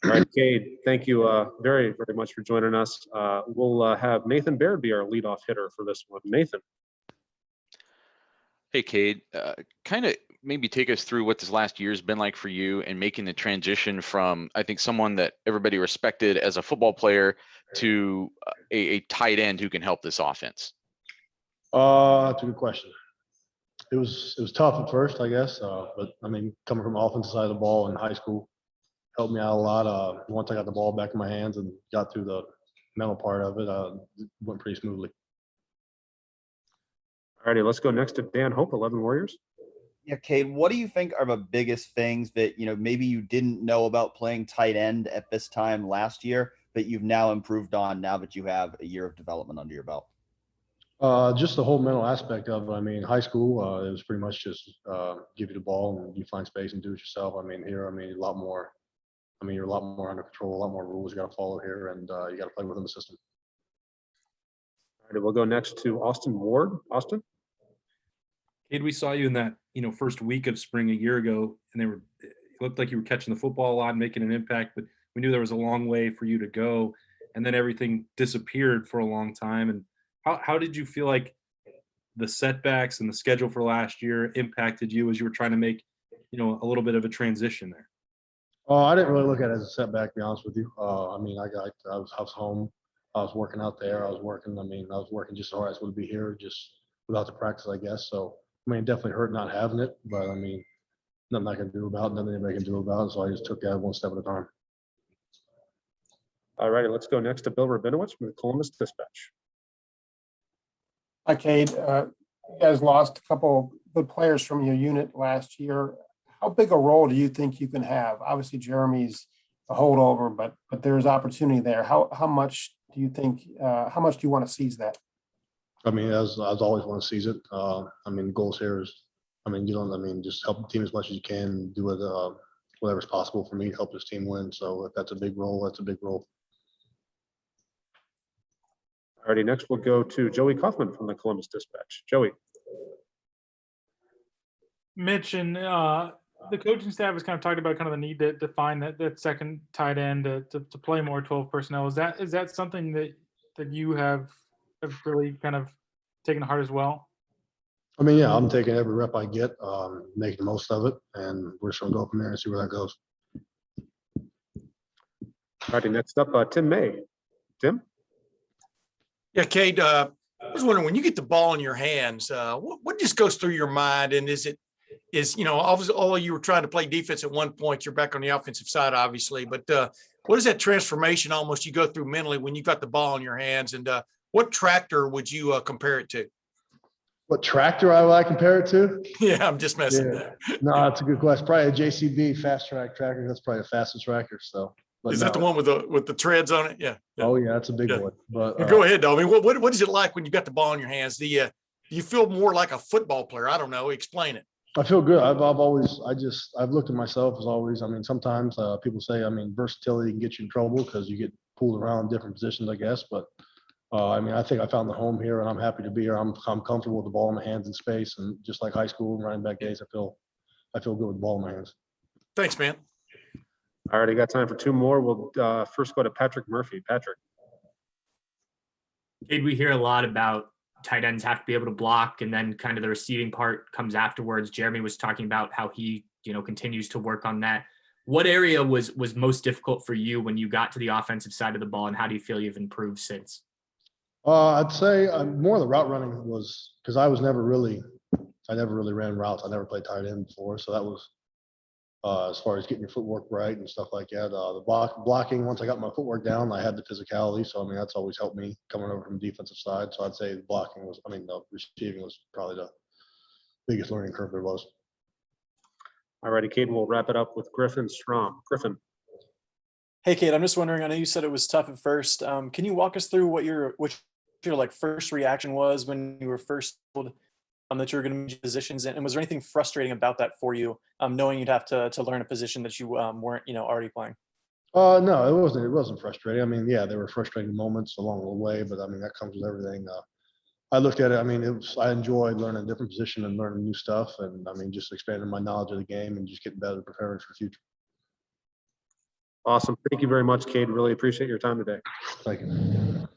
All right, Cade, thank you very, very much for joining us. We'll have Nathan Baird be our leadoff hitter for this one. Nathan. Hey, Cade, kind of maybe take us through what this last year has been like for you and making the transition from, I think, someone that everybody respected as a football player to a tight end who can help this offense. That's a good question. It was tough at first, I guess, but I mean, coming from the offensive side of the ball in high school helped me out a lot. Once I got the ball back in my hands and got through the mental part of it, it went pretty smoothly. All righty, let's go next to Dan Hope, 11 Warriors. Yeah, Cade, what do you think are the biggest things that, maybe you didn't know about playing tight end at this time last year, but you've now improved on now that you have a year of development under your belt? Just the whole mental aspect of it. I mean, high school, it was pretty much just give you the ball and you find space and do it yourself. I mean, here, a lot more. I mean, you're a lot more under control, a lot more rules you got to follow here, and you got to play within the system. All right, we'll go next to Austin Ward. Austin. Cade, we saw you in that first week of spring a year ago, and it looked like you were catching the football a lot, making an impact, but we knew there was a long way for you to go, and then everything disappeared for a long time. And how did you feel like the setbacks and the schedule for last year impacted you as you were trying to make a little bit of a transition there? I didn't really look at it as a setback, to be honest with you. I mean, I was home. I was working out there. I was working just as hard as would be here, just without the practice, I guess. So, I mean, it definitely hurt not having it, but I mean, nothing I can do about it, nothing anybody can do about it. So I just took that one step at a time. All righty, let's go next to Bill Rabinowitz from the Columbus Dispatch. Hi, Cade. You guys lost a couple good players from your unit last year. How big a role do you think you can have? Obviously, Jeremy's a holdover, but there's opportunity there. How much do you think? How much do you want to seize that? I mean, as always want to seize it. I mean, the goals here is, just help the team as much as you can. Do it, whatever's possible for me to help this team win. So if that's a big role, that's a big role. All righty, next we'll go to Joey Kaufman from the Columbus Dispatch. Joey. Mitch and the coaching staff has kind of talked about kind of the need to find that second tight end to play more 12 personnel. Is that something that you have really kind of taken to heart as well? I mean, yeah, I'm taking every rep I get, making the most of it, and we're just gonna go from there and see where that goes. All righty, next up, Tim May. Tim? Yeah, Cade, I was wondering, when you get the ball in your hands, what just goes through your mind? And obviously, although you were trying to play defense at one point, you're back on the offensive side, obviously, but what is that transformation almost you go through mentally when you got the ball in your hands? And what tractor would you compare it to? What tractor would I compare it to? Yeah, I'm just messing. Yeah. No, that's a good question. Probably a JCB fast track tractor. That's probably the fastest tractor. So, is that the one with the treads on it? Yeah. Oh yeah, that's a big one. But go ahead, though. I mean, what is it like when you got the ball in your hands? Do you feel more like a football player? I don't know. Explain it. I feel good. I've looked at myself as always. I mean, sometimes people say, versatility can get you in trouble because you get pulled around different positions, I guess. But I think I found the home here, and I'm happy to be here. I'm comfortable with the ball in my hands in space, and just like high school and running back days, I feel good with the ball in my hands. Thanks, man. All right, I got time for two more. We'll first go to Patrick Murphy. Patrick. Cade, we hear a lot about tight ends have to be able to block, and then kind of the receiving part comes afterwards. Jeremy was talking about how he, continues to work on that. What area was most difficult for you when you got to the offensive side of the ball, and how do you feel you've improved since? I'd say more of the route running was because I never really ran routes. I never played tight end before, so that was as far as getting your footwork right and stuff like that. The blocking, once I got my footwork down, I had the physicality. So, that's always helped me coming over from the defensive side. So I'd say the the receiving was probably the biggest learning curve there was. All righty, Cade, we'll wrap it up with Griffin Strom. Griffin. Hey, Cade, I'm just wondering, I know you said it was tough at first. Can you walk us through what your first reaction was when you were first told that you were going to move positions, and was there anything frustrating about that for you, knowing you'd have to learn a position that you weren't already playing? No, it wasn't frustrating. There were frustrating moments along the way, but that comes with everything. I looked at it. I enjoyed learning a different position and learning new stuff, and just expanding my knowledge of the game and just getting better preparing for the future. Awesome. Thank you very much, Cade. Really appreciate your time today. Thank you.